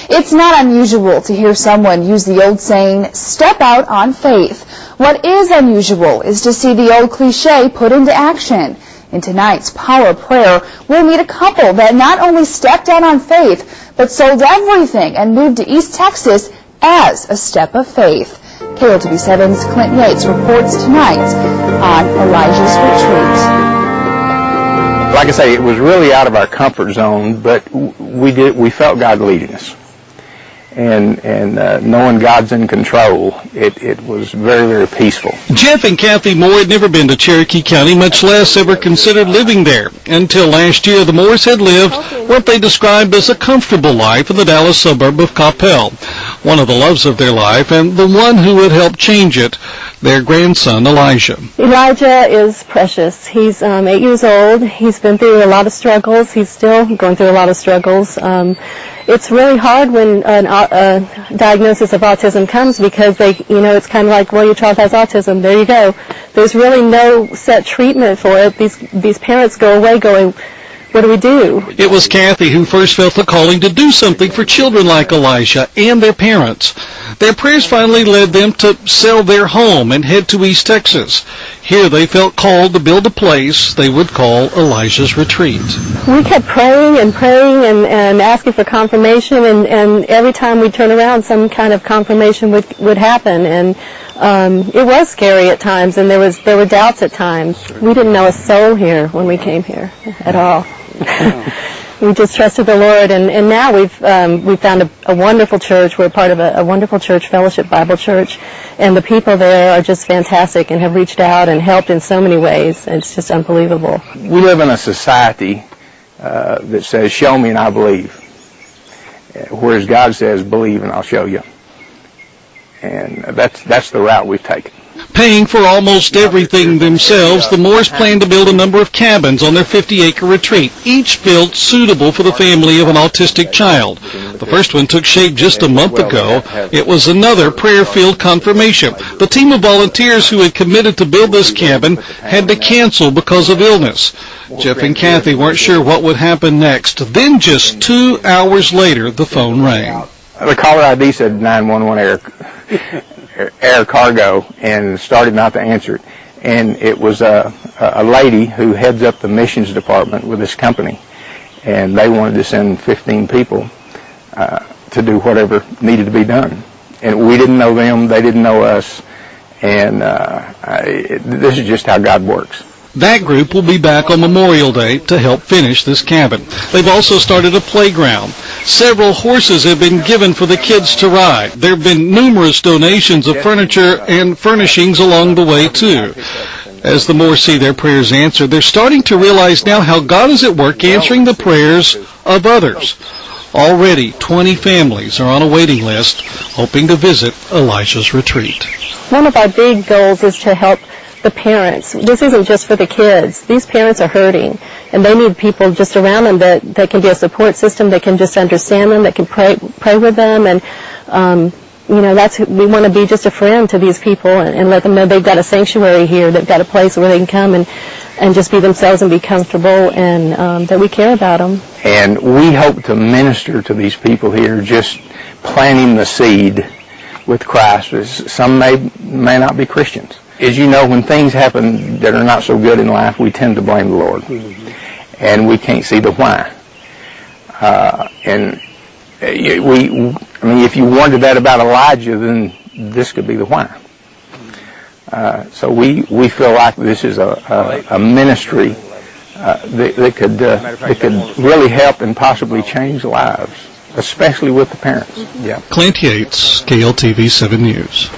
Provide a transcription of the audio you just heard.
It's not unusual to hear someone use the old saying, step out on faith. What is unusual is to see the old cliche put into action. In tonight's Power Prayer, we'll meet a couple that not only stepped out on faith, but sold everything and moved to East Texas as a step of faith. KOTV7's Clint Yates reports tonight on Elijah's Retreat. Like I say, it was really out of our comfort zone, but we felt God leading us. And knowing God's in control, it was very, very peaceful. Jeff and Kathy Moore had never been to Cherokee County, much less ever considered living there. Until last year, the Moores had lived what they described as a comfortable life in the Dallas suburb of Coppell. One of the loves of their life, and the one who would help change it, their grandson, Elijah. Elijah is precious. He's 8 years old. He's been through a lot of struggles. He's still going through a lot of struggles. It's really hard when a diagnosis of autism comes because it's kind of like, well, your child has autism. There you go. There's really no set treatment for it. These parents go away going, what do we do? It was Kathy who first felt the calling to do something for children like Elijah and their parents. Their prayers finally led them to sell their home and head to East Texas. Here they felt called to build a place they would call Elijah's Retreat. We kept praying and asking for confirmation, and every time we'd turn around, some kind of confirmation would happen. And it was scary at times, and there were doubts at times. We didn't know a soul here when we came here at all. We just trusted the Lord, and now we've found a wonderful church. We're part of a wonderful church, Fellowship Bible Church, and the people there are just fantastic and have reached out and helped in so many ways. It's just unbelievable. We live in a society that says, show me and I believe, whereas God says, believe and I'll show you. And that's the route we've taken. Paying for almost everything themselves, the Moores plan to build a number of cabins on their 50-acre retreat, each built suitable for the family of an autistic child. The first one took shape just a month ago. It was another prayer-filled confirmation. The team of volunteers who had committed to build this cabin had to cancel because of illness. Jeff and Kathy weren't sure what would happen next. Then just 2 hours later, the phone rang. The caller ID said 911 air cargo, and started not to answer it. And it was a lady who heads up the missions department with this company, and they wanted to send 15 people to do whatever needed to be done. And we didn't know them, they didn't know us, and this is just how God works. That group will be back on Memorial Day to help finish this cabin. They've also started a playground. Several horses have been given for the kids to ride. There have been numerous donations of furniture and furnishings along the way, too. As the Moores see their prayers answered, they're starting to realize now how God is at work answering the prayers of others. Already, 20 families are on a waiting list, hoping to visit Elijah's Retreat. One of our big goals is to help the parents. This isn't just for the kids. These parents are hurting, and they need people just around them that can be a support system, that can just understand them, that can pray with them, and we want to be just a friend to these people and let them know they've got a sanctuary here, they've got a place where they can come and just be themselves and be comfortable, and that we care about them. And we hope to minister to these people here, just planting the seed with Christ. Some may not be Christians. As you know, when things happen that are not so good in life, we tend to blame the Lord. And we can't see the why. If you wondered that about Elijah, then this could be the why. So we feel like this is a ministry that could really help and possibly change lives, especially with the parents. Clint Yates, KLTV 7 News.